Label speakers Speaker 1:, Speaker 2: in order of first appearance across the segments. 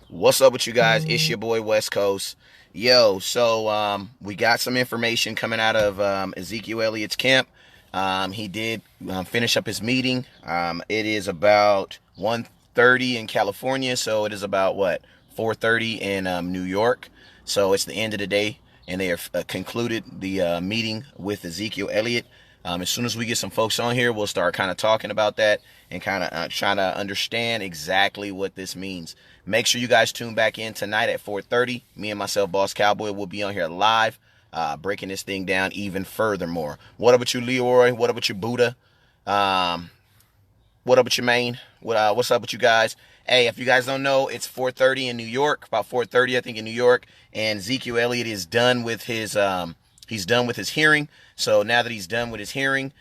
Speaker 1: What's up with you guys? It's your boy West Coast. Yo, so we got some information coming out of Ezekiel Elliott's camp. He did finish up his meeting. It is about 1:30 in California, so it is about what 4:30 in New York. So it's the end of the day, and they have concluded the meeting with Ezekiel Elliott. As soon as we get some folks on here, we'll start kind of talking about that and kind of trying to understand exactly what this means. Make sure you guys tune back in tonight at 4:30. Me and myself, Boss Cowboy, will be on here live, breaking this thing down even furthermore. What up with you, Leroy? What up with you, Buddha? What up with your main? What's up with you guys? Hey, if you guys don't know, it's 4:30 in New York, about 4:30, I think, in New York, and Ezekiel Elliott is done with his hearing. So now that he's done with his hearing,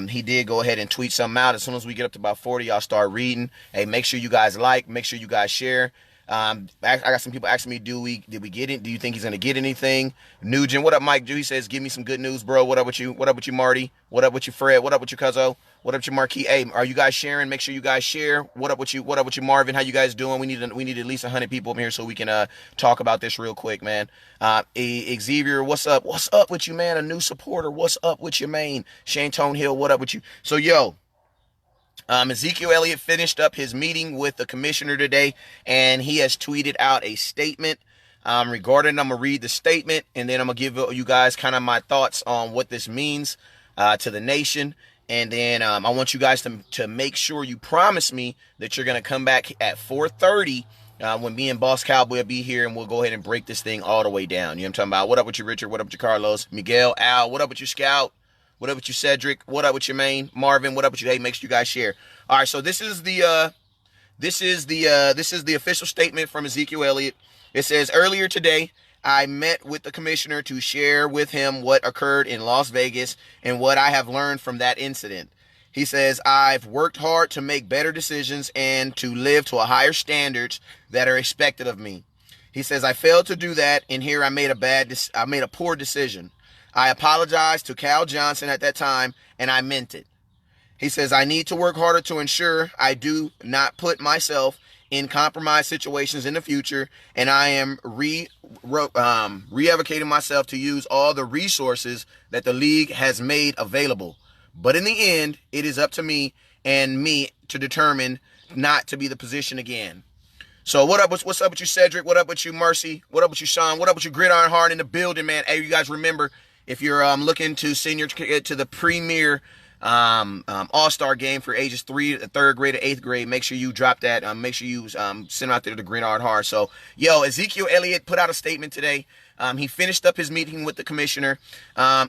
Speaker 1: he did go ahead and tweet something out. As soon as we get up to about 40, I'll start reading. Hey, make sure you guys make sure you guys share. I got some people asking me, did we get it? Do you think he's gonna get anything? Nugent, what up, Mike? He says, give me some good news, bro. What up with you? What up with you, Marty? What up with you, Fred? What up with you, Cuzzo? What up with you, Marquis? Hey, are you guys sharing? Make sure you guys share. What up with you? What up with you, Marvin? How you guys doing? We need at least 100 people up here so we can talk about this real quick, man. Xavier, what's up? What's up with you, man? A new supporter. What's up with your main? Shane Tone Hill, what up with you? So, yo. Ezekiel Elliott finished up his meeting with the commissioner today, and he has tweeted out a statement regarding. I'm going to read the statement, and then I'm going to give you guys kind of my thoughts on what this means to the nation. And then I want you guys to make sure you promise me that you're going to come back at 4:30 when me and Boss Cowboy will be here, and we'll go ahead and break this thing all the way down. You know what I'm talking about? What up with you, Richard? What up with you, Carlos? Miguel, Al, what up with you, Scout? What up with you, Cedric? What up with your main? Marvin, what up with you? Hey, make sure you guys share. All right, so this is the official statement from Ezekiel Elliott. It says, earlier today, I met with the commissioner to share with him what occurred in Las Vegas and what I have learned from that incident. He says, I've worked hard to make better decisions and to live to a higher standards that are expected of me. He says, I failed to do that, and here I made a poor decision. I apologized to Cal Johnson at that time, and I meant it. He says, I need to work harder to ensure I do not put myself in compromised situations in the future, and I am re-advocating myself to use all the resources that the league has made available. But in the end, it is up to me to determine not to be the position again. So what's up with you, Cedric? What up with you, Mercy? What up with you, Sean? What up with you, Gridiron Heart in the building, man? Hey, you guys remember, if you're looking to send your kid to the premier all-star game for ages 3rd grade to 8th grade, make sure you drop that. Make sure you send them out there to the Gridiron Heart. So, yo, Ezekiel Elliott put out a statement today. He finished up his meeting with the commissioner.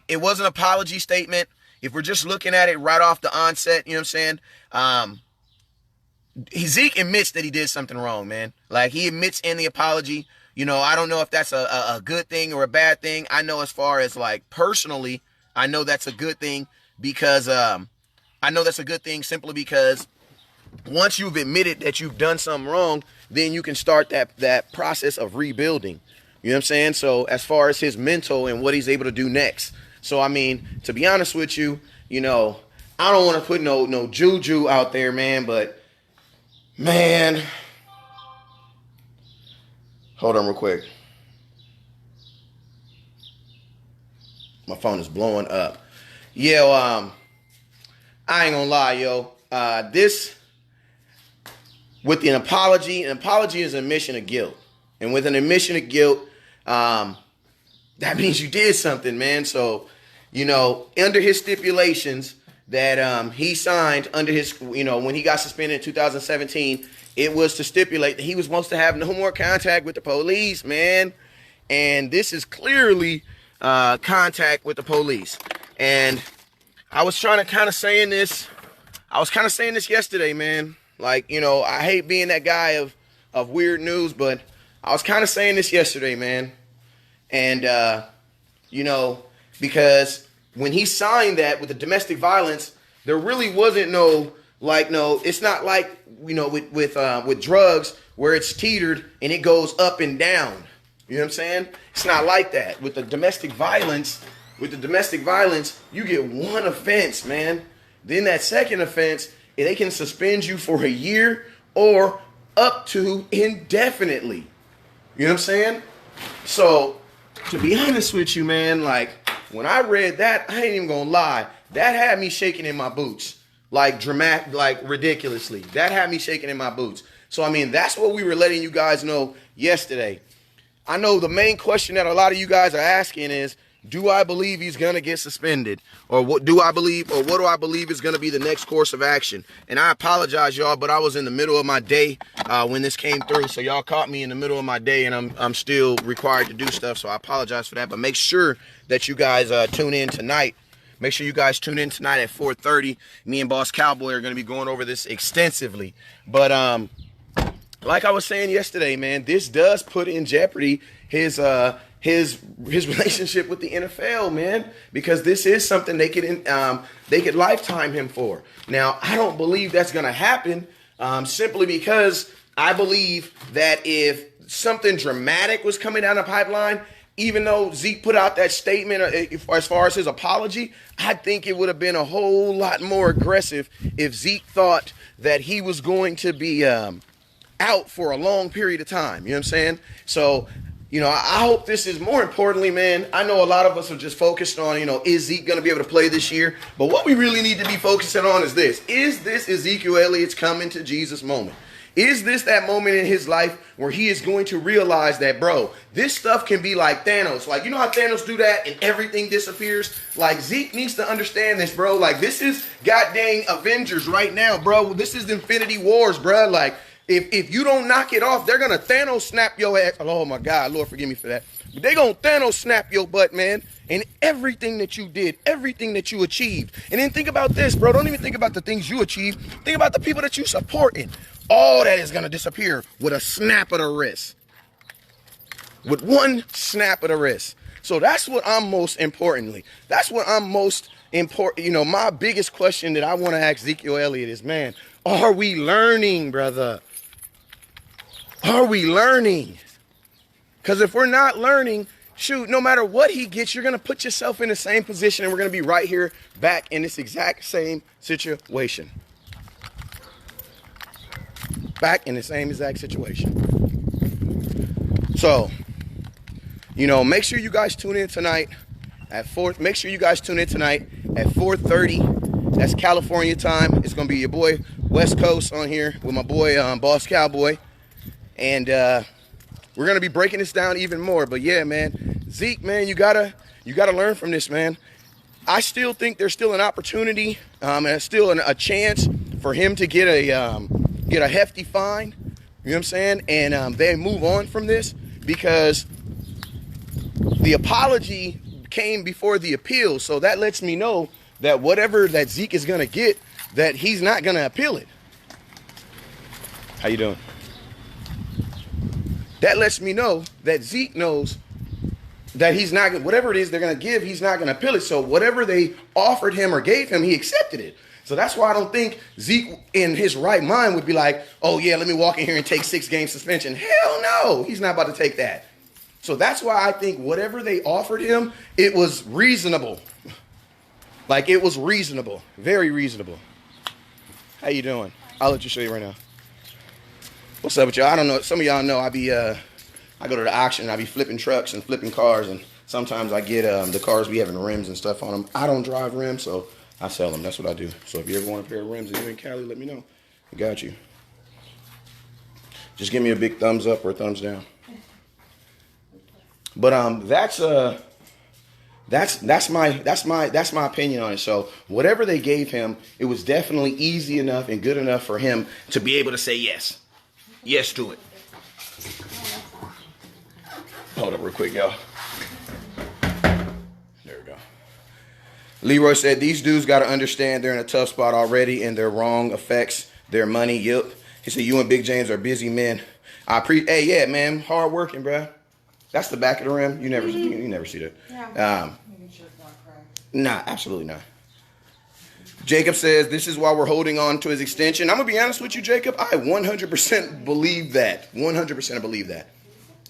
Speaker 1: It was an apology statement. If we're just looking at it right off the onset, you know what I'm saying? Zeke admits that he did something wrong, man. Like, he admits in the apology. You know, I don't know if that's a good thing or a bad thing. I know, as far as, like, personally, I know that's a good thing because simply because once you've admitted that you've done something wrong, then you can start that process of rebuilding. You know what I'm saying? So as far as his mental and what he's able to do next. So, I mean, to be honest with you, you know, I don't want to put no juju out there, man, but, man, hold on real quick. My phone is blowing up. Yo, I ain't gonna lie, yo. This, with an apology is an admission of guilt. And with an admission of guilt, that means you did something, man. So, you know, under his stipulations that he signed under his, you know, when he got suspended in 2017, it was to stipulate that he was supposed to have no more contact with the police, man. And this is clearly contact with the police. And I was trying to kind of saying this. I was kind of saying this yesterday, man. Like, you know, I hate being that guy of weird news, but I was kind of saying this yesterday, man. And, you know, because when he signed that with the domestic violence, there really wasn't it's not like, you know, with drugs where it's teetered and it goes up and down. You know what I'm saying? It's not like that. With the domestic violence, you get one offense, man. Then that second offense, they can suspend you for a year or up to indefinitely. You know what I'm saying? So, to be honest with you, man, like, when I read that, I ain't even gonna lie, that had me shaking in my boots. Like, dramatic, like, ridiculously. That had me shaking in my boots. So, I mean, that's what we were letting you guys know yesterday. I know the main question that a lot of you guys are asking is, do I believe he's going to get suspended? Or what do I believe is going to be the next course of action? And I apologize, y'all, but I was in the middle of my day when this came through. So y'all caught me in the middle of my day, and I'm still required to do stuff. So I apologize for that. But make sure that you guys tune in tonight. Make sure you guys tune in tonight at 4:30. Me and Boss Cowboy are going to be going over this extensively. But like I was saying yesterday, man, this does put in jeopardy his relationship with the NFL, man, because this is something they could lifetime him for. Now, I don't believe that's going to happen, simply because I believe that if something dramatic was coming down the pipeline, even though Zeke put out that statement as far as his apology, I think it would have been a whole lot more aggressive if Zeke thought that he was going to be out for a long period of time. You know what I'm saying? So, you know, I hope this is, more importantly, man, I know a lot of us are just focused on, you know, is Zeke going to be able to play this year? But what we really need to be focusing on is this. Is this Ezekiel Elliott's coming to Jesus moment? Is this that moment in his life where he is going to realize that, bro, this stuff can be like Thanos. Like, you know how Thanos do that and everything disappears? Like, Zeke needs to understand this, bro. Like, this is goddamn Avengers right now, bro. This is Infinity Wars, bro. Like, if you don't knock it off, they're going to Thanos snap your ass. Oh, my God. Lord, forgive me for that. But they're going to Thanos snap your butt, man. And everything that you did, everything that you achieved. And then think about this, bro. Don't even think about the things you achieved. Think about the people that you supporting. All that is going to disappear with a snap of the wrist. With one snap of the wrist. So that's what I'm most important. You know, my biggest question that I want to ask Ezekiel Elliott is, man, are we learning, brother? Are we learning? Because if we're not learning, shoot, no matter what he gets, you're going to put yourself in the same position, and we're going to be right here back in this exact same situation. Back in the same exact situation. So, you know, make sure you guys tune in tonight at 4:30. That's California time. It's going to be your boy West Coast on here with my boy Boss Cowboy. And we're going to be breaking this down even more. But yeah, man, Zeke, man, you gotta learn from this, man. I still think there's still an opportunity and still a chance for him to get a hefty fine. You know what I'm saying? And they move on from this, because the apology came before the appeal. So that lets me know that whatever that Zeke is going to get, that he's not going to appeal it. How you doing? That lets me know that Zeke knows that he's not, whatever it is they're going to give, he's not going to appeal it. So whatever they offered him or gave him, he accepted it. So that's why I don't think Zeke in his right mind would be like, oh yeah, let me walk in here and take 6-game suspension. Hell no, he's not about to take that. So that's why I think whatever they offered him, it was reasonable. Like, it was reasonable, very reasonable. How you doing? I'll let you show you right now. What's up with y'all? I don't know. Some of y'all know I go to the auction and I be flipping trucks and flipping cars, and sometimes I get the cars be having rims and stuff on them. I don't drive rims, so I sell them. That's what I do. So if you ever want a pair of rims and you're in Cali, let me know. I got you. Just give me a big thumbs up or a thumbs down. But that's my opinion on it. So whatever they gave him, it was definitely easy enough and good enough for him to be able to say yes. Yes to it. Hold up real quick, y'all. There we go. Leroy said, these dudes got to understand they're in a tough spot already, and their wrong affects their money. Yep. He said, you and Big James are busy men. Hey, yeah, man. Hard working, bruh. That's the back of the rim. You never see that. Yeah. Making sure it's not cracked. Nah, absolutely not. Jacob says, this is why we're holding on to his extension. I'm going to be honest with you, Jacob. I 100% believe that. 100% believe that.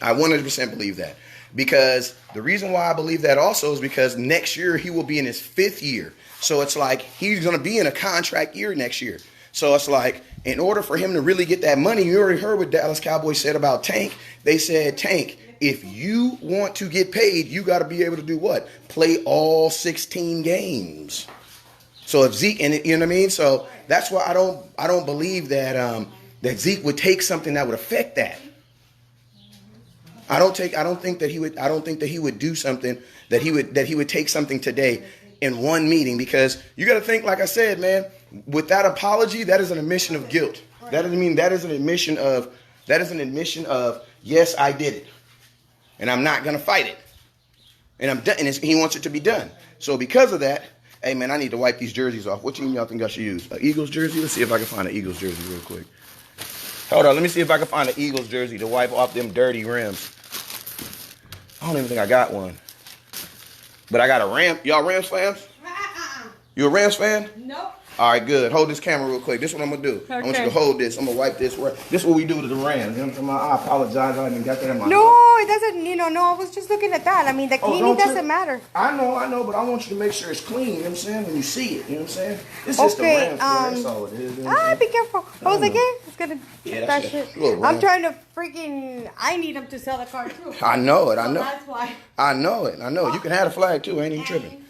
Speaker 1: I 100% believe that. Because the reason why I believe that also is because next year he will be in his 5th year. So it's like he's going to be in a contract year next year. So it's like in order for him to really get that money, you already heard what Dallas Cowboys said about Tank. They said, Tank, if you want to get paid, you got to be able to do what? Play all 16 games. So if Zeke, and you know what I mean? So that's why I don't believe that that Zeke would take something that would affect that. I don't think that he would do something that he would take something today in one meeting, because you got to think, like I said, man, with that apology, that is an admission of guilt. That is an admission of yes, I did it. And I'm not going to fight it. And I'm done. And he wants it to be done. So because of that, hey, man, I need to wipe these jerseys off. What team y'all think I should use? An Eagles jersey? Let's see if I can find an Eagles jersey real quick. Hold on. Let me see if I can find an Eagles jersey to wipe off them dirty rims. I don't even think I got one. But I got a Ram. Y'all Rams fans? You a Rams fan?
Speaker 2: Nope.
Speaker 1: All right, good. Hold this camera real quick. This is what I'm going to do. Okay. I want you to hold this. I'm going to wipe this. This is what we do to the Rams. You know what I'm saying? I apologize. I didn't got that in my
Speaker 2: No, it doesn't. No, I was just looking at that. I mean, the cleaning doesn't matter.
Speaker 1: I know, but I want you to make sure it's clean. You know what I'm saying? When you see it. You know what I'm saying? It's just the Rams. That's all it is. You know
Speaker 2: be careful. I was like, it's going to...
Speaker 1: Yeah, that's
Speaker 2: shit. I'm trying to freaking... I need them to sell the car, too.
Speaker 1: I know it. I know.
Speaker 2: That's why.
Speaker 1: I know it. You can have a flag, too. I ain't even tripping.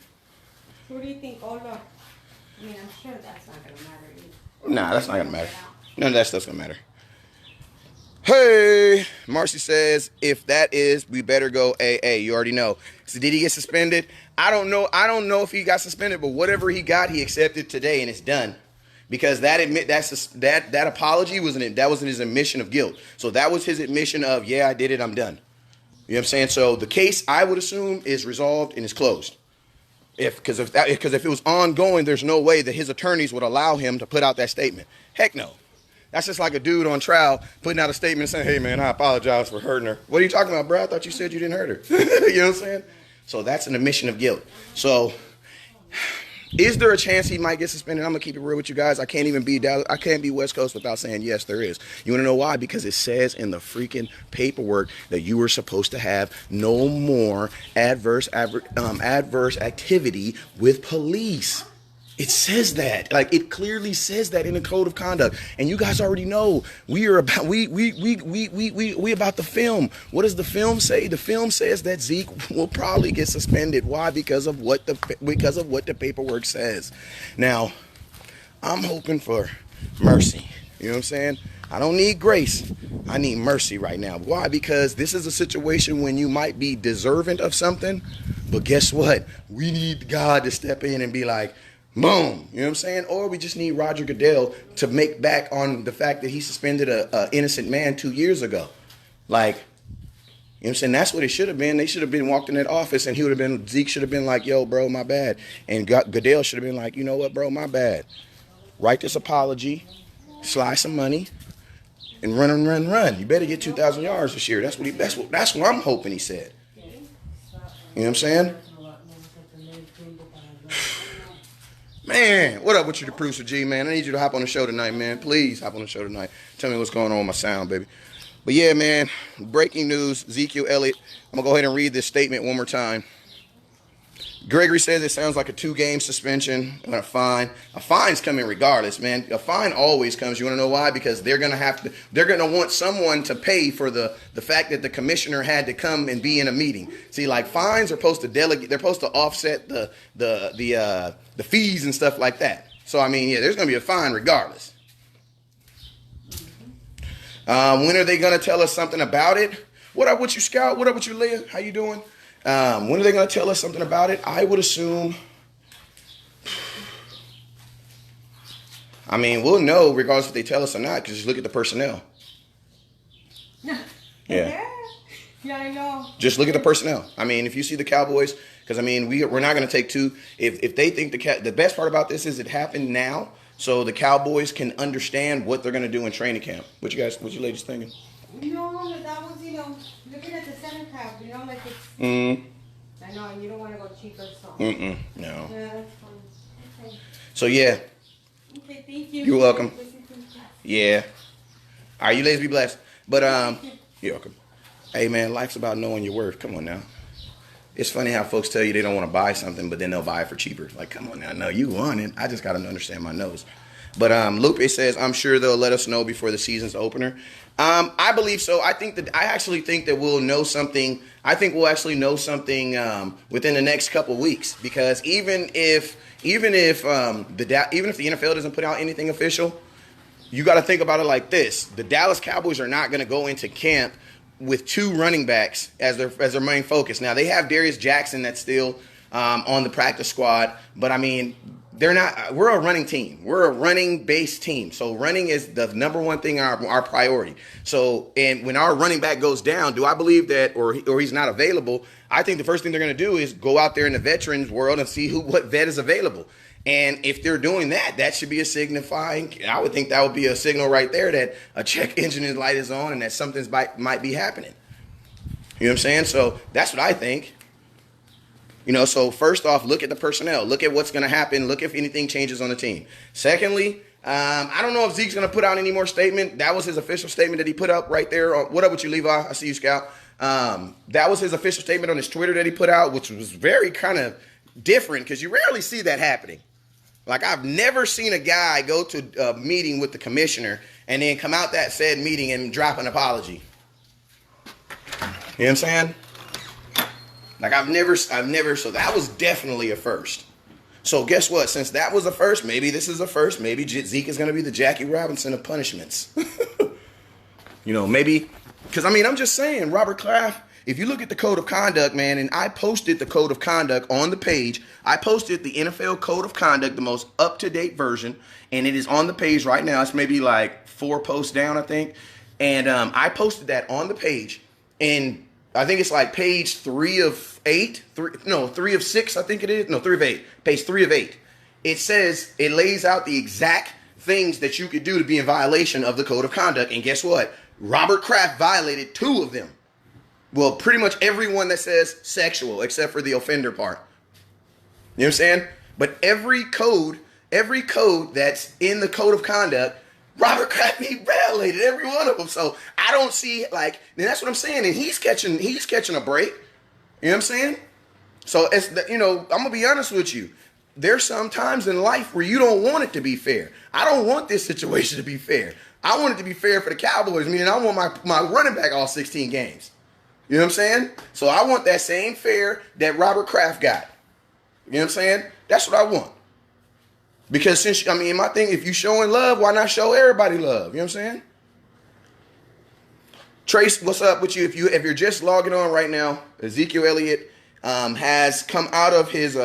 Speaker 2: What do you think? Oh, look. I mean, I'm sure that's not going to matter either.
Speaker 1: Nah, that's not going to matter. None of that stuff's going to matter. Hey, Marcy says, if that is, we better go AA. You already know. So did he get suspended? I don't know. I don't know if he got suspended, but whatever he got, he accepted today, and it's done. Because that apology wasn't his admission of guilt. So that was his admission of, yeah, I did it, I'm done. You know what I'm saying? So the case, I would assume, is resolved and is closed. Because if it was ongoing, there's no way that his attorneys would allow him to put out that statement. Heck no. That's just like a dude on trial putting out a statement saying, hey, man, I apologize for hurting her. What are you talking about, bro? I thought you said you didn't hurt her. You know what I'm saying? So that's an admission of guilt. So is there a chance he might get suspended? I'm going to keep it real with you guys. I can't be West Coast without saying yes, there is. You want to know why? Because it says in the freaking paperwork that you were supposed to have no more adverse activity with police. It says that. Like, it clearly says that in the code of conduct. And you guys already know we about the film. What does the film say? The film says that Zeke will probably get suspended. Why? Because of what the paperwork says. Now, I'm hoping for mercy. You know what I'm saying? I don't need grace. I need mercy right now. Why? Because this is a situation when you might be deserving of something, but guess what? We need God to step in and be like, boom, you know what I'm saying? Or we just need Roger Goodell to make back on the fact that he suspended a innocent man 2 years ago. Like, you know what I'm saying? That's what it should have been. They should have been walked in that office and Zeke should have been like, yo, bro, my bad. And Goodell should have been like, you know what, bro, my bad. Write this apology, slide some money, and run. You better get 2,000 yards this year. That's what I'm hoping he said. You know what I'm saying? Man, what up with you, the producer G, man? I need you to hop on the show tonight, man. Please hop on the show tonight. Tell me what's going on with my sound, baby. But yeah, man, breaking news, Ezekiel Elliot. I'm going to go ahead and read this statement one more time. Gregory says it sounds like a 2-game suspension and a fine. A fine's coming regardless, man. A fine always comes. You want to know why? Because they're going to want someone to pay for the fact that the commissioner had to come and be in a meeting. See, like, fines are supposed to delegate. They're supposed to offset the fees and stuff like that. So, I mean, yeah, there's going to be a fine regardless. When are they going to tell us something about it? What up with you, Scout? What up with you, Leah? How you doing? When are they going to tell us something about it? I would assume, I mean, we'll know regardless if they tell us or not, because just look at the personnel. Yeah.
Speaker 2: Yeah, I know.
Speaker 1: Just look at the personnel. I mean, if you see the Cowboys, because, I mean, we're not going to take two. If they think the best part about this is it happened now, so the Cowboys can understand what they're going to do in training camp. What you ladies thinking?
Speaker 2: No, that was, looking at the center cap, like it's... I know, and you don't want to go cheaper, so...
Speaker 1: No.
Speaker 2: Yeah, that's fine. Okay.
Speaker 1: So, yeah.
Speaker 2: Okay, thank you.
Speaker 1: You're welcome. Yeah. All right, you ladies be blessed. But, you're welcome. Hey, man, life's about knowing your worth. Come on now. It's funny how folks tell you they don't want to buy something, but then they'll buy it for cheaper. Like, come on now. No, you want it. I just got to understand my nose. But Lupe says, I'm sure they'll let us know before the season's opener. I believe so. I actually think that we'll know something. I think we'll actually know something within the next couple of weeks, because even if the NFL doesn't put out anything official, you got to think about it like this: the Dallas Cowboys are not going to go into camp with 2 running backs as their main focus. Now they have Darius Jackson that's still on the practice squad, but I mean, they're not. We're a running team. We're a running-based team. So running is the number one thing, our priority. So, and when our running back goes down, do I believe that, or he's not available? I think the first thing they're going to do is go out there in the veterans world and see what vet is available. And if they're doing that, that should be a signifying. I would think that would be a signal right there that a check engine light is on and that something might be happening. You know what I'm saying? So that's what I think. You know, so first off, look at the personnel. Look at what's going to happen. Look if anything changes on the team. Secondly, I don't know if Zeke's going to put out any more statement. That was his official statement that he put up right there. What up with you, Levi? I see you, Scout. That was his official statement on his Twitter that he put out, which was very kind of different because you rarely see that happening. Like, I've never seen a guy go to a meeting with the commissioner and then come out that said meeting and drop an apology. You know what I'm saying? Like, I've never, so that was definitely a first. So guess what? Since that was a first, maybe this is a first. Maybe Zeke is going to be the Jackie Robinson of punishments. You know, maybe, because, I mean, I'm just saying, Robert Kraft, if you look at the code of conduct, man, and I posted the code of conduct on the page. I posted the NFL code of conduct, the most up-to-date version, and it is on the page right now. It's maybe like 4 posts down, I think. And I posted that on the page, and I think it's like page 3 of 8. 3 of 6, I think it is. No, 3 of 8. Page 3 of 8. It says, it lays out the exact things that you could do to be in violation of the code of conduct. And guess what? Robert Kraft violated 2 of them. Well, pretty much everyone that says sexual, except for the offender part. You know what I'm saying? But every code that's in the code of conduct, Robert Kraft, he violated every one of them. So I don't see, like, and that's what I'm saying. And he's catching a break. You know what I'm saying? So it's you know, I'm gonna be honest with you. There's some times in life where you don't want it to be fair. I don't want this situation to be fair. I want it to be fair for the Cowboys, meaning I want my running back all 16 games. You know what I'm saying? So I want that same fair that Robert Kraft got. You know what I'm saying? That's what I want. Because since, I mean, my thing, if you showing love, why not show everybody love? You know what I'm saying? Trace, what's up with you? If you're just logging on right now, Ezekiel Elliot has come out of his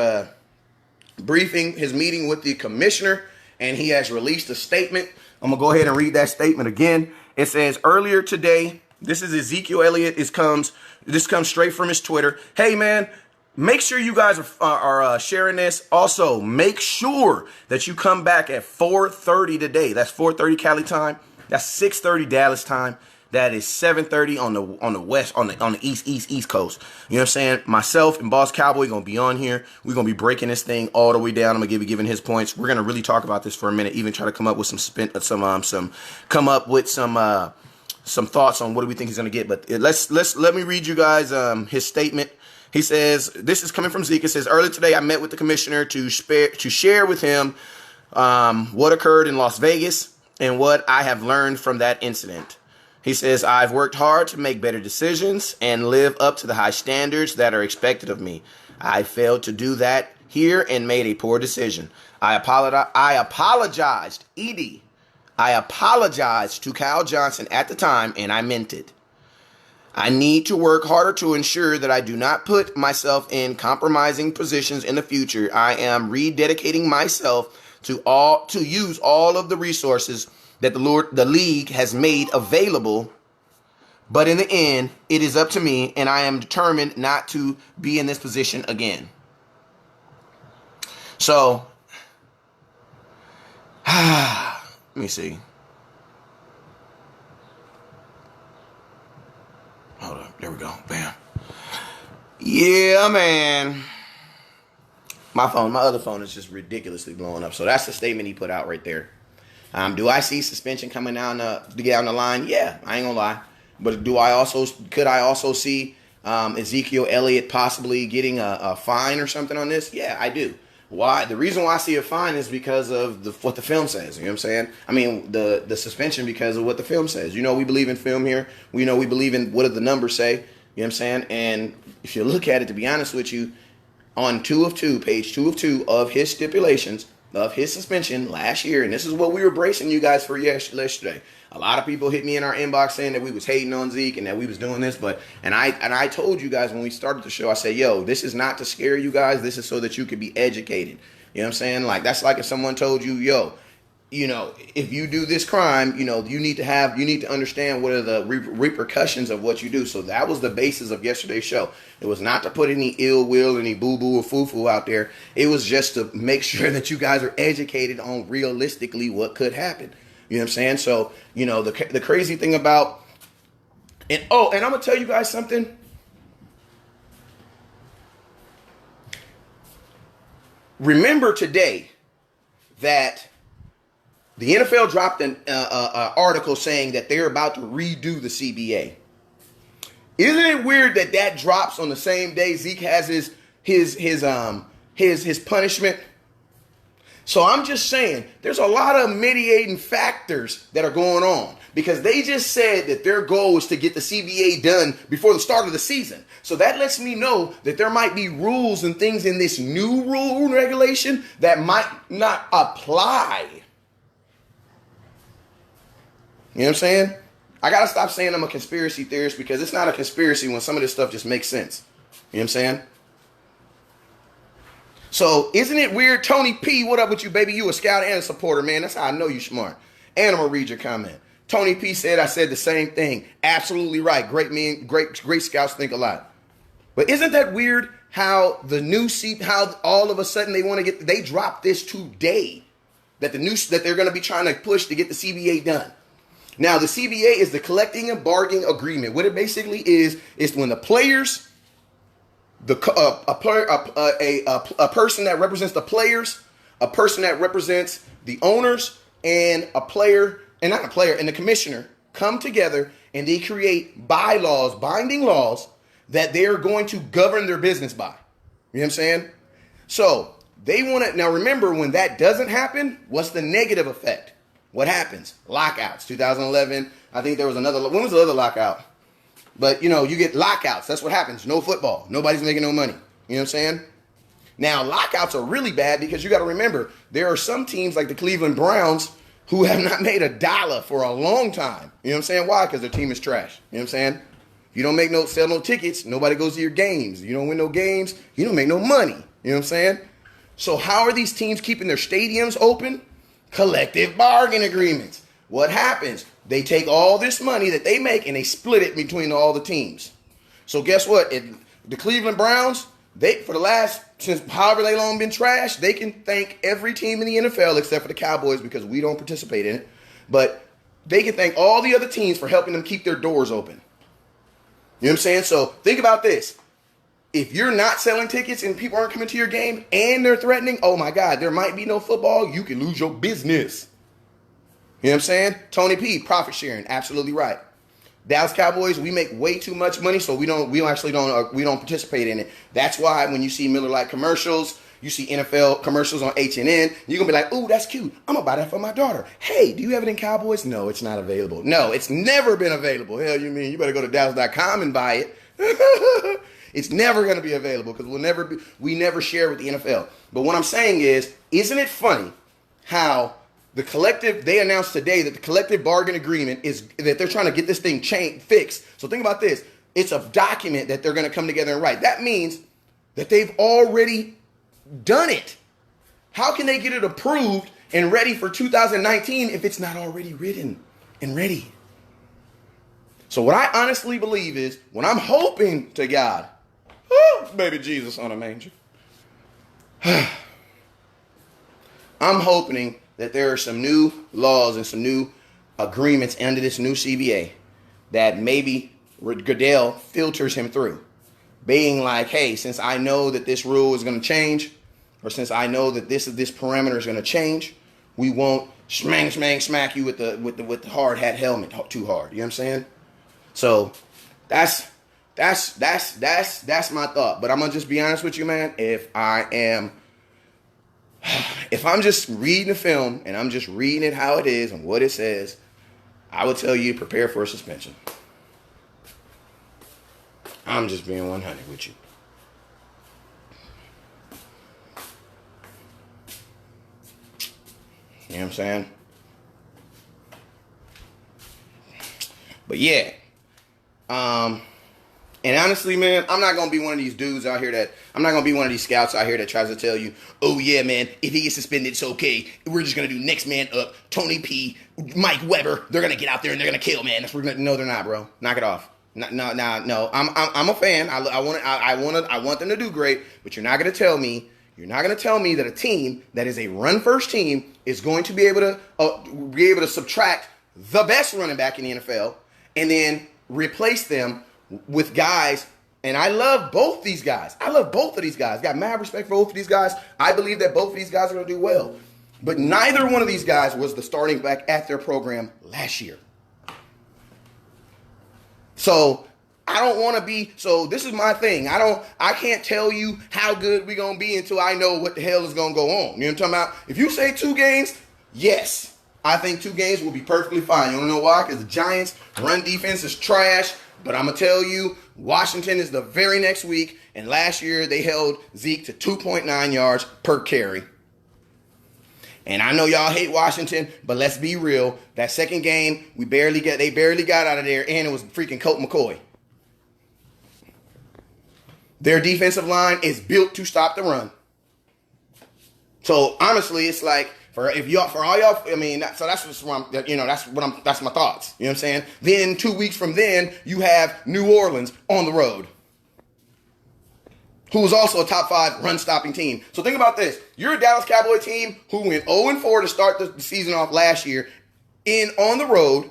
Speaker 1: briefing, his meeting with the commissioner, and he has released a statement. I'm going to go ahead and read that statement again. It says, earlier today, this is Ezekiel Elliot. This comes straight from his Twitter. Hey, man, make sure you guys are sharing this. Also, make sure that you come back at 4:30 today. That's 4:30 Cali time. That's 6:30 Dallas time. That is 7:30 on the west, on the east coast. You know what I'm saying? Myself and Boss Cowboy going to be on here. We're going to be breaking this thing all the way down. I'm going to be giving his points. We're going to really talk about this for a minute. Even try to come up with some thoughts on what do we think he's going to get. But let me read you guys his statement. He says, this is coming from Zeke. It says, earlier today I met with the commissioner to share with him what occurred in Las Vegas and what I have learned from that incident. He says, I've worked hard to make better decisions and live up to the high standards that are expected of me. I failed to do that here and made a poor decision. I apologized, Edie. I apologized to Kyle Johnson at the time, and I meant it. I need to work harder to ensure that I do not put myself in compromising positions in the future. I am rededicating myself to use all of the resources that the league has made available. But in the end, it is up to me, and I am determined not to be in this position again. So, let me see. Hold up. There we go. Bam. Yeah, man. My other phone is just ridiculously blowing up. So that's the statement he put out right there. Do I see suspension coming down the line? Yeah, I ain't gonna lie. But could I also see Ezekiel Elliott possibly getting a fine or something on this? Yeah, I do. Why? The reason why I see it fine is because of what the film says. You know what I'm saying? I mean, the suspension because of what the film says. You know, we believe in film here. We know we believe in what do the numbers say. You know what I'm saying? And if you look at it, to be honest with you, on page 2 of 2 of his stipulations of his suspension last year, and this is what we were bracing you guys for yesterday. A lot of people hit me in our inbox saying that we was hating on Zeke and that we was doing this, and I told you guys when we started the show, I said, yo, this is not to scare you guys. This is so that you could be educated. You know what I'm saying? Like, that's like if someone told you, yo, you know, if you do this crime, you know, you need to understand what are the repercussions of what you do. So that was the basis of yesterday's show. It was not to put any ill will, any boo-boo or foo-foo out there. It was just to make sure that you guys are educated on realistically what could happen. You know what I'm saying? So, you know, the crazy thing about, and I'm going to tell you guys something. Remember today that the NFL dropped an article saying that they're about to redo the CBA. Isn't it weird that drops on the same day Zeke has his punishment? So I'm just saying, there's a lot of mitigating factors that are going on because they just said that their goal was to get the CBA done before the start of the season. So that lets me know that there might be rules and things in this new rule and regulation that might not apply. You know what I'm saying? I got to stop saying I'm a conspiracy theorist because it's not a conspiracy when some of this stuff just makes sense. You know what I'm saying? So, isn't it weird? Tony P, what up with you, baby? You a scout and a supporter, man. That's how I know you smart. And I'm going to read your comment. Tony P said I said the same thing. Absolutely right. Great scouts think a lot. But isn't that weird how how all of a sudden they dropped this today that they're going to be trying to push to get the CBA done. Now, the CBA is the collecting and bargaining agreement. What it basically is when the players, a person that represents the players, a person that represents the owners, and and the commissioner come together and they create bylaws, binding laws that they're going to govern their business by. You know what I'm saying? So they want to, now remember, when that doesn't happen, what's the negative effect? What happens? Lockouts. 2011, I think there was another, when was the other lockout? But, you know, you get lockouts. That's what happens. No football. Nobody's making no money. You know what I'm saying? Now, lockouts are really bad because you got to remember, there are some teams like the Cleveland Browns who have not made $1 for a long time. You know what I'm saying? Why? Because their team is trash. You know what I'm saying? If you don't sell no tickets, nobody goes to your games. You don't win no games, you don't make no money. You know what I'm saying? So how are these teams keeping their stadiums open? Collective bargain agreements. What happens? They take all this money that they make and they split it between all the teams. So guess what? The Cleveland Browns, since however they long been trash, they can thank every team in the NFL except for the Cowboys because we don't participate in it. But they can thank all the other teams for helping them keep their doors open. You know what I'm saying? So think about this. If you're not selling tickets and people aren't coming to your game and they're threatening, oh my God, there might be no football, you can lose your business. You know what I'm saying? Tony P, profit sharing, absolutely right. Dallas Cowboys, we make way too much money, so we don't participate in it. That's why when you see Miller Lite commercials, you see NFL commercials on H&N, you're going to be like, ooh, that's cute. I'm going to buy that for my daughter. Hey, do you have it in Cowboys? No, it's not available. No, it's never been available. Hell, you mean you better go to Dallas.com and buy it. It's never going to be available because we never share with the NFL. But what I'm saying is, isn't it funny how they announced today that the collective bargain agreement is that they're trying to get this thing fixed. So think about this. It's a document that they're going to come together and write. That means that they've already done it. How can they get it approved and ready for 2019 if it's not already written and ready? So what I honestly believe is, when I'm hoping to God, baby Jesus on a manger, I'm hoping that there are some new laws and some new agreements under this new CBA that maybe Goodell filters him through. Being like, hey, since I know that this rule is going to change, or since I know that this parameter is going to change, we won't smack you with the hard hat helmet too hard. You know what I'm saying? So that's my thought. But I'm gonna just be honest with you, man. If I am
Speaker 3: if I'm just reading the film and I'm just reading it how it is and what it says, I would tell you prepare for a suspension. I'm just being 100 with you. You know what I'm saying? But yeah. And honestly, man, I'm not going to be one of these dudes out here I'm not going to be one of these scouts out here that tries to tell you, oh yeah, man, if he gets suspended, it's okay. We're just going to do next man up, Tony P, Mike Weber. They're going to get out there and they're going to kill, man. No, they're not, bro. Knock it off. No. I'm a fan. I want them to do great, but you're not going to tell me that a team that is a run first team is going to be able to subtract the best running back in the NFL and then replace them with guys. And I love both these guys. Got mad respect for both of these guys. I believe that both of these guys are going to do well. But neither one of these guys was the starting back at their program last year. So I don't want to be, so this is my thing. I can't tell you how good we're going to be until I know what the hell is going to go on. You know what I'm talking about? If you say 2 games, yes, I think 2 games will be perfectly fine. You don't know why? Because the Giants' run defense is trash. But I'm going to tell you, Washington is the very next week. And last year, they held Zeke to 2.9 yards per carry. And I know y'all hate Washington, but let's be real. That second game, they barely got out of there, and it was freaking Colt McCoy. Their defensive line is built to stop the run. So honestly, it's like that's my thoughts. You know what I'm saying? Then 2 weeks from then, you have New Orleans on the road, who was also a top 5 run-stopping team. So think about this. You're a Dallas Cowboy team who went 0-4 to start the season off last year on the road.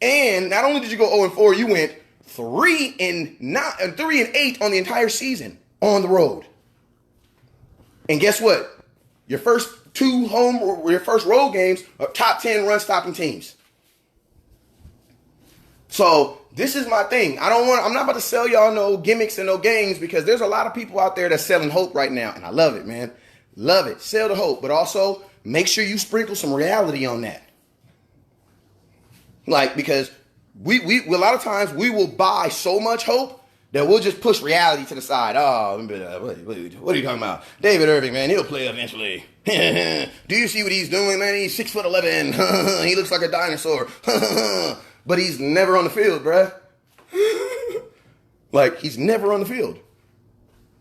Speaker 3: And not only did you go 0-4, you went 3-8 on the entire season on the road. And guess what? Your first road games are top 10 run-stopping teams. So this is my thing. I'm not about to sell y'all no gimmicks and no games, because there's a lot of people out there that's selling hope right now. And I love it, man. Love it. Sell the hope. But also make sure you sprinkle some reality on that. Like, because we a lot of times we will buy so much hope that we'll just push reality to the side. Oh, what are you talking about? David Irving, man, he'll play eventually. Do you see what he's doing, man? He's 6'11". He looks like a dinosaur. But he's never on the field, bruh. Like, he's never on the field.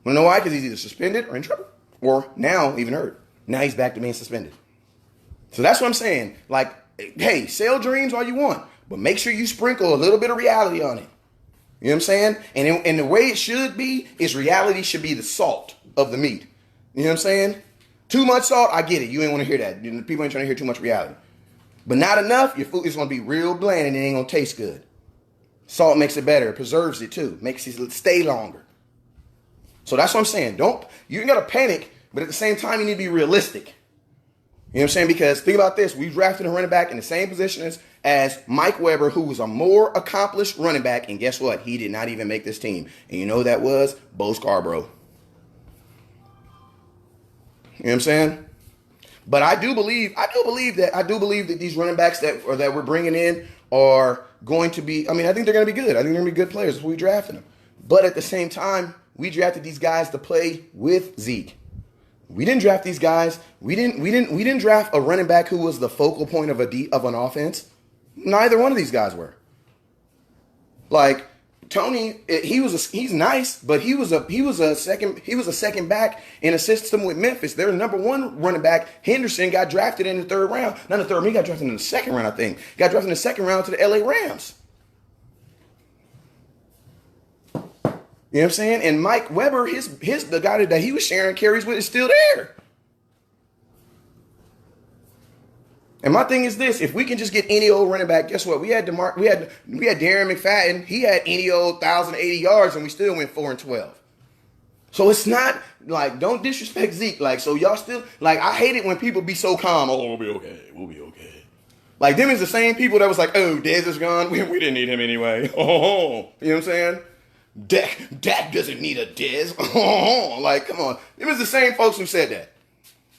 Speaker 3: You know why? Because he's either suspended or in trouble, or now even hurt. Now he's back to being suspended. So that's what I'm saying. Like, hey, sell dreams all you want, but make sure you sprinkle a little bit of reality on it. You know what I'm saying? And the way it should be is reality should be the salt of the meat. You know what I'm saying? Too much salt, I get it. You ain't want to hear that. People ain't trying to hear too much reality. But not enough, your food is going to be real bland and it ain't going to taste good. Salt makes it better. It preserves it too. Makes it stay longer. So that's what I'm saying. You ain't got to panic, but at the same time, you need to be realistic. You know what I'm saying? Because think about this. We drafted a running back in the same position as Mike Weber, who was a more accomplished running back. And guess what? He did not even make this team. And you know who that was? Bo Scarborough. You know what I'm saying? But I do believe that these running backs that we're bringing in are going to be, I think they're going to be good. I think they're going to be good players if we drafted them. But at the same time, we drafted these guys to play with Zeke. We didn't draft these guys. We didn't draft a running back who was the focal point of an offense. Neither one of these guys were. Like Tony, he's nice, but he was a second back in a system with Memphis. Their number 1 running back, Henderson, got drafted in the 3rd round. Not the 3rd round, he got drafted in the 2nd round, I think. Got drafted in the 2nd round to the LA Rams. You know what I'm saying? And Mike Weber, the guy that he was sharing carries with, is still there. And my thing is this: if we can just get any old running back, guess what? We had Darren McFadden. He had any old 1,080 yards, and we still went 4-12. So it's not like, don't disrespect Zeke. Like, so y'all still, like, I hate it when people be so calm. Oh, we'll be okay. Like, them is the same people that was like, oh, Dez is gone. We didn't need him anyway. Oh, you know what I'm saying? Dak doesn't need a Dez. Oh, like, come on. It was the same folks who said that.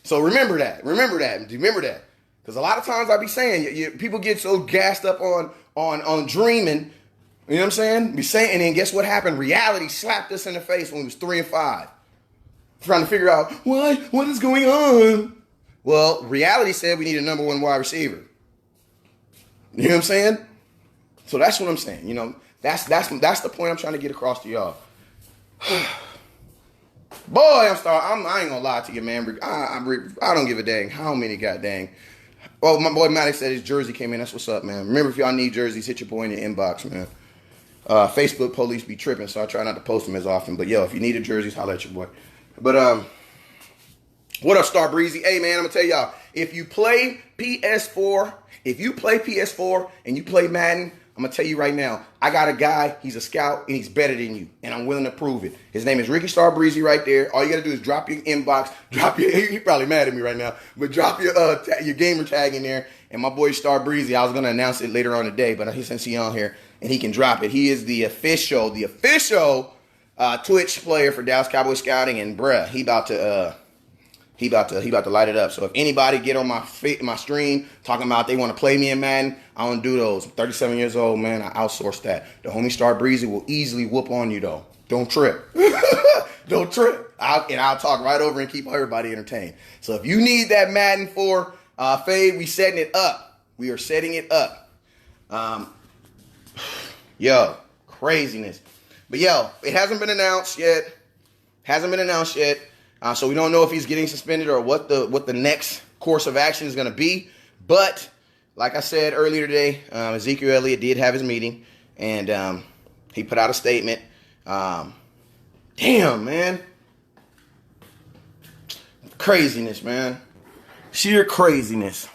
Speaker 3: So remember that. Remember that. Because a lot of times I be saying, people get so gassed up on dreaming. You know what I'm saying? Be saying, and then guess what happened? Reality slapped us in the face when we was 3-5. Trying to figure out what is going on. Well, reality said we need a number 1 wide receiver. You know what I'm saying? So that's what I'm saying. You know, that's the point I'm trying to get across to y'all. Boy, I ain't gonna lie to you, man. I don't give a dang how many got dang. Oh, my boy Maddox said his jersey came in. That's what's up, man. Remember, if y'all need jerseys, hit your boy in your inbox, man. Facebook police be tripping, so I try not to post them as often. But yo, if you need a jerseys, holler at your boy. But what up, Star Breezy? Hey, man, I'm gonna tell y'all, if you play PS4 and you play Madden, I'm gonna tell you right now, I got a guy, he's a scout, and he's better than you, and I'm willing to prove it. His name is Ricky Star Breezy right there. All you gotta do is drop your inbox, he probably mad at me right now, but drop your gamer tag in there, and my boy Star Breezy, I was gonna announce it later on today, but since he's on here, and he can drop it. He is the official Twitch player for Dallas Cowboy Scouting, and bruh, he about to light it up. So if anybody get on my stream talking about they want to play me in Madden, I don't do those. I'm 37 years old, man. I outsource that. The homie Star Breezy will easily whoop on you though. Don't trip. Don't trip. I'll talk right over and keep everybody entertained. So if you need that Madden 4 fade, we setting it up. We are setting it up. Yo, craziness. But yo, it hasn't been announced yet. So we don't know if he's getting suspended or what the next course of action is going to be. But like I said earlier today, Ezekiel Elliot did have his meeting, and he put out a statement. Damn, man. Craziness, man. Sheer craziness.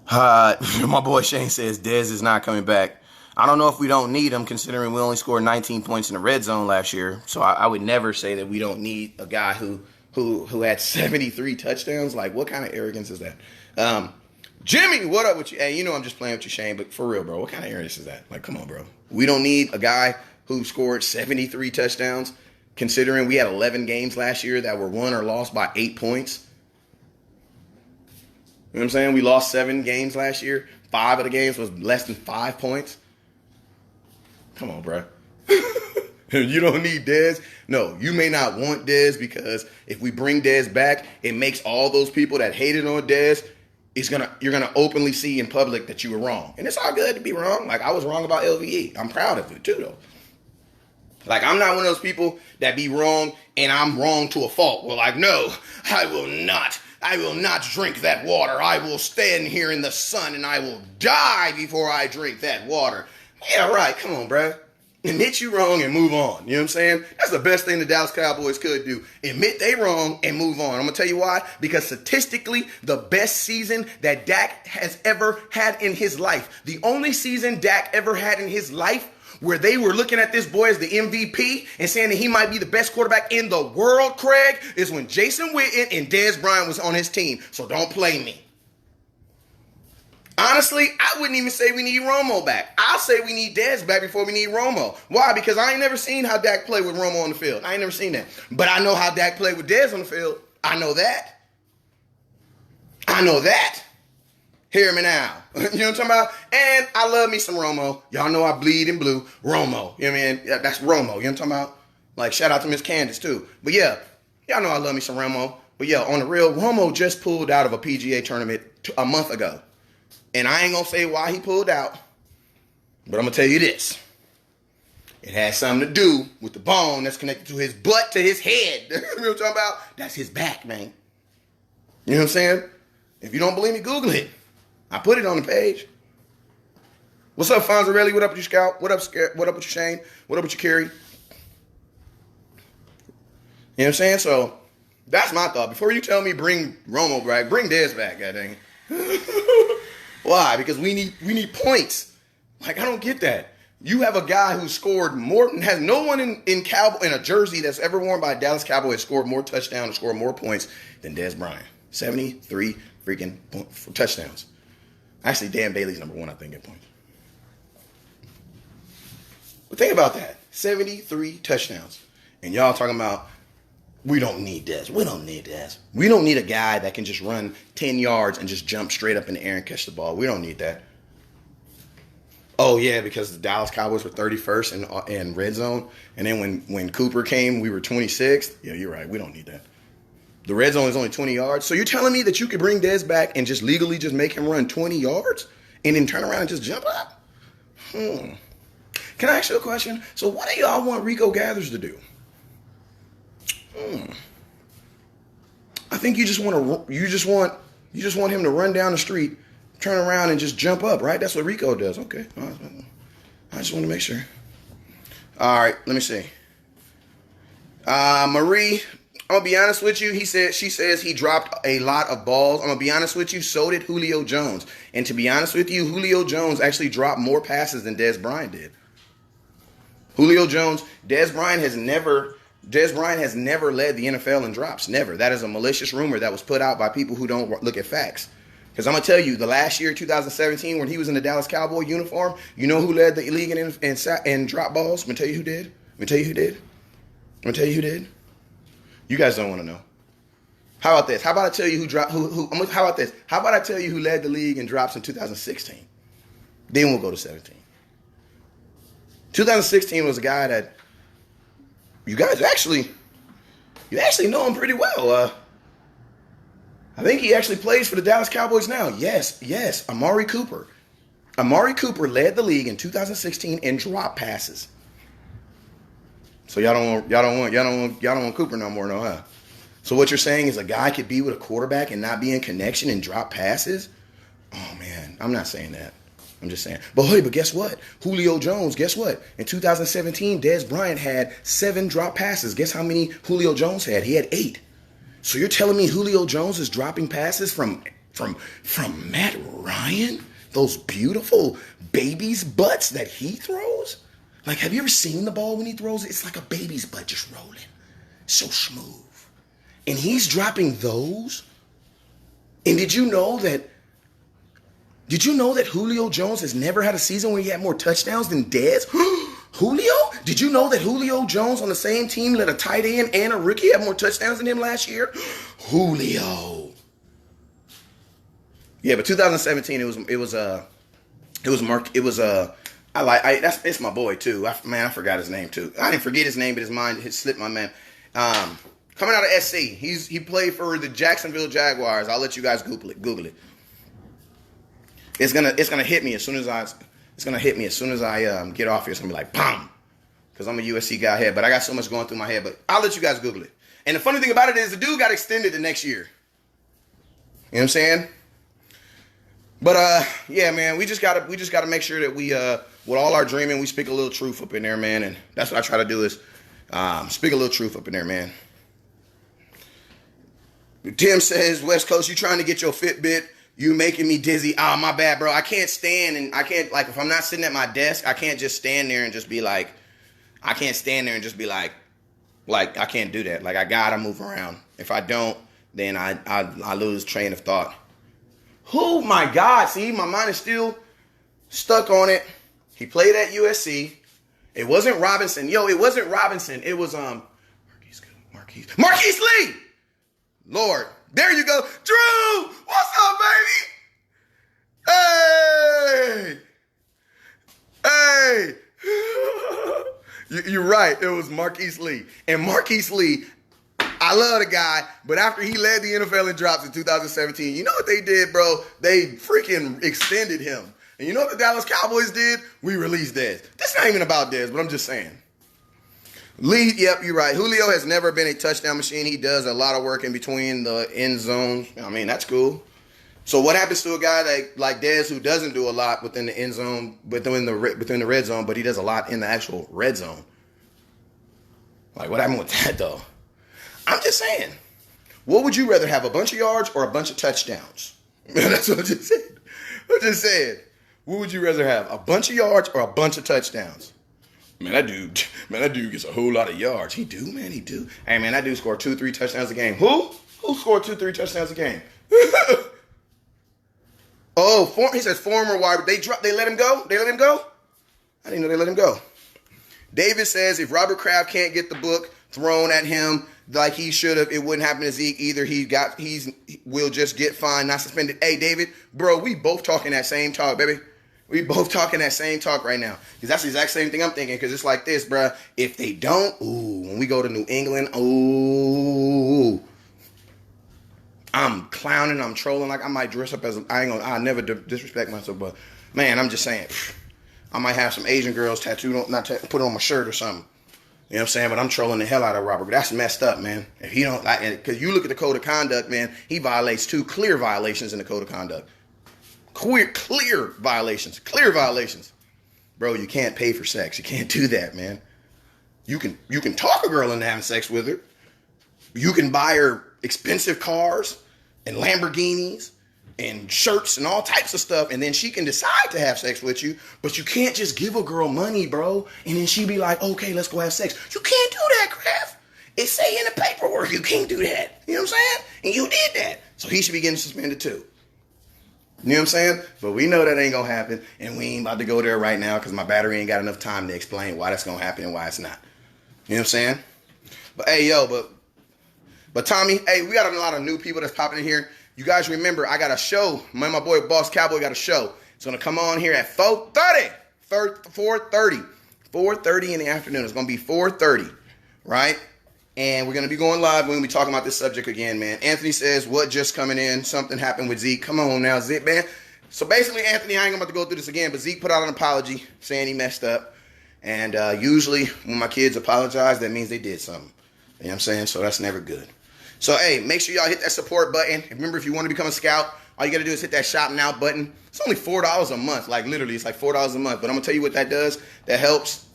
Speaker 3: My boy Shane says Dez is not coming back. I don't know if we don't need him, considering we only scored 19 points in the red zone last year. So I would never say that we don't need a guy who had 73 touchdowns. Like, what kind of arrogance is that? Jimmy, what up with you? Hey, you know I'm just playing with you, Shane, but for real, bro, what kind of arrogance is that? Like, come on, bro. We don't need a guy who scored 73 touchdowns, considering we had 11 games last year that were won or lost by 8 points. You know what I'm saying? We lost 7 games last year. 5 of the games was less than 5 points. Come on, bro. You don't need Dez. No, you may not want Dez, because if we bring Dez back, it makes all those people that hated on Dez, you're gonna openly see in public that you were wrong. And it's all good to be wrong. Like, I was wrong about LVE. I'm proud of it too, though. Like, I'm not one of those people that be wrong and I'm wrong to a fault. Well, like, no, I will not drink that water. I will stand here in the sun and I will die before I drink that water. Yeah, right. Come on, bro. Admit you wrong and move on. You know what I'm saying? That's the best thing the Dallas Cowboys could do. Admit they wrong and move on. I'm going to tell you why. Because statistically, the best season that Dak has ever had in his life, the only season Dak ever had in his life where they were looking at this boy as the MVP and saying that he might be the best quarterback in the world, Craig, is when Jason Witten and Dez Bryant was on his team. So don't play me. Honestly, I wouldn't even say we need Romo back. I'll say we need Dez back before we need Romo. Why? Because I ain't never seen how Dak played with Romo on the field. I ain't never seen that. But I know how Dak played with Dez on the field. I know that. Hear me now. You know what I'm talking about? And I love me some Romo. Y'all know I bleed in blue. Romo. You know what I mean? Yeah, that's Romo. You know what I'm talking about? Like, shout out to Miss Candace, too. But yeah, y'all know I love me some Romo. But yeah, on the real, Romo just pulled out of a PGA tournament a month ago. And I ain't going to say why he pulled out, but I'm going to tell you this. It has something to do with the bone that's connected to his butt to his head. You know what I'm talking about? That's his back, man. You know what I'm saying? If you don't believe me, Google it. I put it on the page. What's up, Fonzarelli? What up with you, Scout? What up with you, Shane? What up with you, Kerry? You know what I'm saying? So that's my thought. Before you tell me bring Romo back, bring Dez back, god dang it. Why? Because we need points. Like, I don't get that. You have a guy who scored more, has no one in a jersey that's ever worn by a Dallas Cowboy has scored more touchdowns or scored more points than Dez Bryant. 73 freaking touchdowns. Actually, Dan Bailey's number 1, I think, in points. But think about that. 73 touchdowns. And y'all talking about We don't need this. We don't need this. We don't need a guy that can just run 10 yards and just jump straight up in the air and catch the ball. We don't need that. Oh, yeah, because the Dallas Cowboys were 31st in red zone. And then when Cooper came, we were 26th. Yeah, you're right. We don't need that. The red zone is only 20 yards. So you're telling me that you could bring Dez back and just legally just make him run 20 yards and then turn around and just jump up? Can I ask you a question? So what do y'all want Rico Gathers to do? I think you just want him to run down the street, turn around and just jump up, right? That's what Rico does. Okay. I just want to make sure. All right, let me see. Marie, I'm gonna be honest with you. She says he dropped a lot of balls. I'm gonna be honest with you. So did Julio Jones. And to be honest with you, Julio Jones actually dropped more passes than Dez Bryant did. Dez Bryant has never led the NFL in drops. Never. That is a malicious rumor that was put out by people who don't look at facts. Because I'm going to tell you, the last year, 2017, when he was in the Dallas Cowboy uniform, you know who led the league in drop balls? I'm going to tell you who did. You guys don't want to know. How about this? How about I tell you how about this? How about I tell you who led the league in drops in 2016? Then we'll go to 17. 2016 was a guy that you actually know him pretty well. I think he actually plays for the Dallas Cowboys now. Yes, Amari Cooper. Amari Cooper led the league in 2016 in drop passes. So y'all don't want Cooper no more, no, huh? So what you're saying is a guy could be with a quarterback and not be in connection and drop passes? Oh man, I'm not saying that. I'm just saying. But guess what? Julio Jones, guess what? In 2017, Dez Bryant had 7 drop passes. Guess how many Julio Jones had? He had 8. So you're telling me Julio Jones is dropping passes from Matt Ryan? Those beautiful baby's butts that he throws? Like, have you ever seen the ball when he throws it? It's like a baby's butt just rolling. So smooth. And he's dropping those? And did you know that Julio Jones has never had a season where he had more touchdowns than Dez? Julio? Did you know that Julio Jones on the same team let a tight end and a rookie have more touchdowns than him last year? Julio. Yeah, but 2017 it's my boy too. I forgot his name too. I didn't forget his name, but his mind had slipped my man. Coming out of SC. He played for the Jacksonville Jaguars. I'll let you guys Google it. It's gonna hit me as soon as I get off here. It's gonna be like bam, because I'm a USC guy here. But I got so much going through my head. But I'll let you guys Google it. And the funny thing about it is the dude got extended the next year. You know what I'm saying? But yeah, man, we just gotta make sure that we with all our dreaming, we speak a little truth up in there, man. And that's what I try to do is speak a little truth up in there, man. Tim says, West Coast, you trying to get your Fitbit. You making me dizzy. Oh, my bad, bro. I can't stand and I can't, like, if I'm not sitting at my desk, I can't just stand there and just be like, I can't do that. Like, I gotta move around. If I don't, then I lose train of thought. Oh, my God. See, my mind is still stuck on it. He played at USC. It wasn't Robinson. It wasn't Robinson. It was, Marquise Lee. Lord. There you go. Drew, what's up, baby? Hey. You're right. It was Marquise Lee. And Marquise Lee, I love the guy, but after he led the NFL in drops in 2017, you know what they did, bro? They freaking extended him. And you know what the Dallas Cowboys did? We released Dez. That's not even about Dez, but I'm just saying. Lee, yep, you're right. Julio has never been a touchdown machine. He does a lot of work in between the end zones. I mean, that's cool. So what happens to a guy like Dez who doesn't do a lot within the end zone, within the red zone, but he does a lot in the actual red zone? Like, what happened with that, though? I'm just saying. What would you rather have, a bunch of yards or a bunch of touchdowns? That's what I just said. I just said, what would you rather have, a bunch of yards or a bunch of touchdowns? Man, that dude gets a whole lot of yards. He do. Hey, man, that dude scored 2-3 touchdowns a game. Who scored 2-3 touchdowns a game? He says former wide. They let him go? They let him go? I didn't know they let him go. David says if Robert Kraft can't get the book thrown at him, like he should have. It wouldn't happen to Zeke either. Will just get fined, not suspended. Hey, David, bro, we both talking that same talk, baby. We both talking that same talk right now. Because that's the exact same thing I'm thinking. Because it's like this, bro. If they don't, when we go to New England, I'm clowning, I'm trolling. Like I might dress up as I never disrespect myself, but man, I'm just saying, I might have some Asian girls put it on my shirt or something. You know what I'm saying? But I'm trolling the hell out of Robert. But that's messed up, man. If he don't like it, because you look at the code of conduct, man, he violates 2 clear violations in the code of conduct. Clear violations. Clear violations. Bro, you can't pay for sex. You can't do that, man. You can talk a girl into having sex with her. You can buy her expensive cars and Lamborghinis and shirts and all types of stuff, and then she can decide to have sex with you, but you can't just give a girl money, bro, and then she be like, okay, let's go have sex. You can't do that, Kraft. It say in the paperwork you can't do that. You know what I'm saying? And you did that. So he should be getting suspended too. You know what I'm saying? But we know that ain't gonna happen, and we ain't about to go there right now because my battery ain't got enough time to explain why that's gonna happen and why it's not. You know what I'm saying? But hey, but Tommy, hey, we got a lot of new people that's popping in here. You guys remember, I got a show. My boy Boss Cowboy got a show. It's gonna come on here at 4:30. 4:30 in the afternoon. It's gonna be 4:30, right? And we're going to be going live. We're going to be talking about this subject again, man. Anthony says, what just coming in? Something happened with Zeke. Come on now, Zeke, man. So basically, Anthony, I ain't about to go through this again, but Zeke put out an apology saying he messed up. And usually when my kids apologize, that means they did something. You know what I'm saying? So that's never good. So, hey, make sure y'all hit that support button. Remember, if you want to become a scout, all you got to do is hit that shop now button. It's only $4 a month. Like, literally, it's like $4 a month. But I'm going to tell you what that does. That helps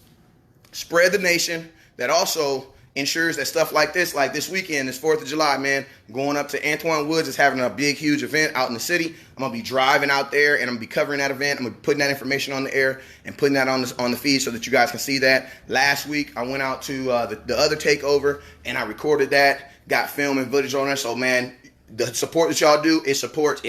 Speaker 3: spread the nation. That also ensures that stuff like this weekend, this 4th of July, man, going up to Antoine Woods is having a big, huge event out in the city. I'm going to be driving out there, and I'm going to be covering that event. I'm going to be putting that information on the air and putting that on the feed so that you guys can see that. Last week, I went out to the other takeover, and I recorded that, got film and footage on there. So, man, the support that y'all do, it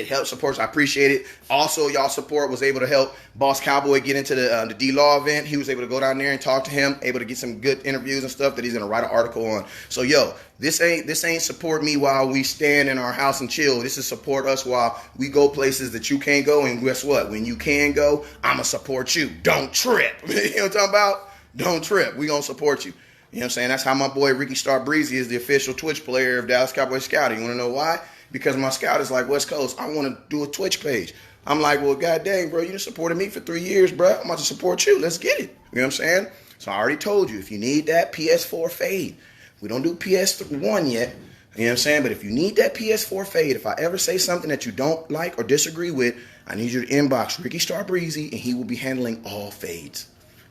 Speaker 3: helps supports. I appreciate it. Also, y'all support was able to help Boss Cowboy get into the D-Law event. He was able to go down there and talk to him, able to get some good interviews and stuff that he's going to write an article on. So, yo, this ain't support me while we stand in our house and chill. This is support us while we go places that you can't go. And guess what? When you can go, I'm going to support you. Don't trip. You know what I'm talking about? Don't trip. We going to support you. You know what I'm saying? That's how my boy Ricky Star Breezy is the official Twitch player of Dallas Cowboy Scouting. You want to know why? Because my scout is like, West Coast, I want to do a Twitch page. I'm like, well, god dang, bro, you done supported me for 3 years, bro. I'm about to support you. Let's get it. You know what I'm saying? So I already told you, if you need that PS4 fade, we don't do PS1 yet. You know what I'm saying? But if you need that PS4 fade, if I ever say something that you don't like or disagree with, I need you to inbox Ricky Star Breezy, and he will be handling all fades.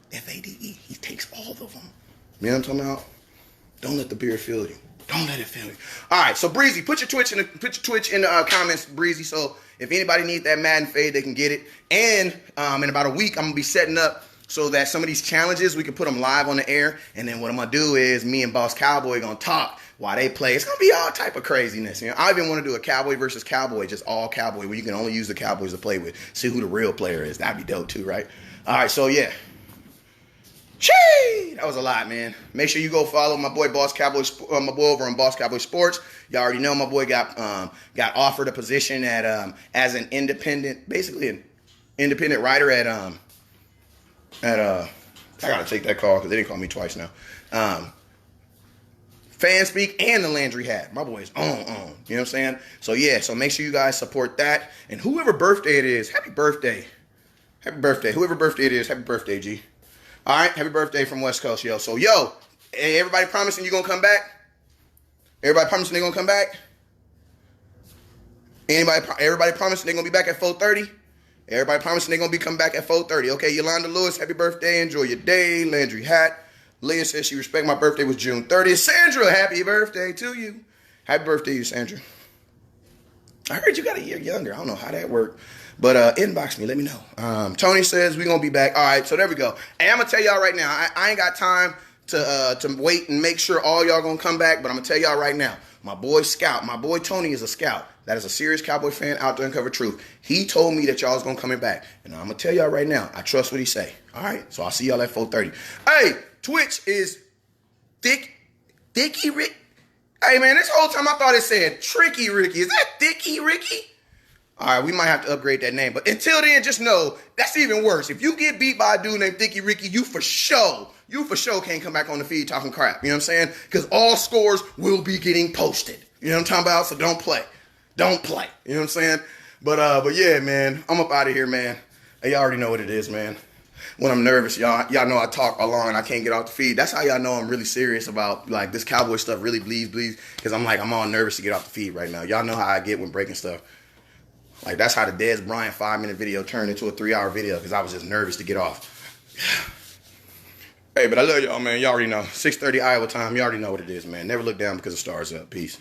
Speaker 3: Fade. He takes all of them. You know what I'm talking about? Don't let the beer fill you. Don't let it fill you. All right, so Breezy, put your Twitch in the comments, Breezy. So if anybody needs that Madden fade, they can get it. And in about a week, I'm gonna be setting up so that some of these challenges we can put them live on the air. And then what I'm gonna do is me and Boss Cowboy gonna talk while they play. It's gonna be all type of craziness. You know, I even want to do a Cowboy versus Cowboy, just all Cowboy, where you can only use the Cowboys to play with. See who the real player is. That'd be dope too, right? All right, so yeah. Chee! That was a lot, man. Make sure you go follow my boy Boss Cowboy, my boy over on Boss Cowboy Sports. Y'all already know my boy got offered a position at as an independent, basically an independent writer at I gotta take that call because they didn't call me twice now. Fanspeak and the Landry Hat. My boy's on. You know what I'm saying? So yeah, so make sure you guys support that. And whoever birthday it is, happy birthday. Happy birthday. Whoever birthday it is, happy birthday, G. All right, happy birthday from West Coast, yo. So, yo, hey, everybody promising you gonna come back? Everybody promising they gonna come back? Everybody promising they gonna be back at 4:30? Everybody promising they gonna be come back at 4:30. Okay, Yolanda Lewis, happy birthday. Enjoy your day. Landry Hat. Leah says she respect my birthday was June 30th. Sandra, happy birthday to you. Happy birthday to you, Sandra. I heard you got a year younger. I don't know how that worked. But inbox me, let me know. Tony says we're going to be back. All right, so there we go. Hey, I'm going to tell y'all right now, I ain't got time to wait and make sure all y'all going to come back, but I'm going to tell y'all right now, my boy Scout, my boy Tony is a scout. That is a serious Cowboy fan out there uncover truth. He told me that y'all was going to coming back. And I'm going to tell y'all right now, I trust what he say. All right, so I'll see y'all at 4:30. Hey, Twitch is Thicky Rick. Hey, man, this whole time I thought it said Tricky Ricky. Is that Thicky Ricky? All right, we might have to upgrade that name. But until then, just know, that's even worse. If you get beat by a dude named Thicky Ricky, you for sure can't come back on the feed talking crap. You know what I'm saying? Because all scores will be getting posted. You know what I'm talking about? So don't play. Don't play. You know what I'm saying? But yeah, man, I'm up out of here, man. Hey, y'all already know what it is, man. When I'm nervous, y'all know I talk a lot and I can't get off the feed. That's how y'all know I'm really serious about, like, this Cowboy stuff really bleeds. Because I'm all nervous to get off the feed right now. Y'all know how I get when breaking stuff. Like, that's how the Dez Bryant 5-minute video turned into a 3-hour video because I was just nervous to get off. Hey, but I love y'all, man. Y'all already know. 6:30 Iowa time. You already know what it is, man. Never look down because the stars up. Peace.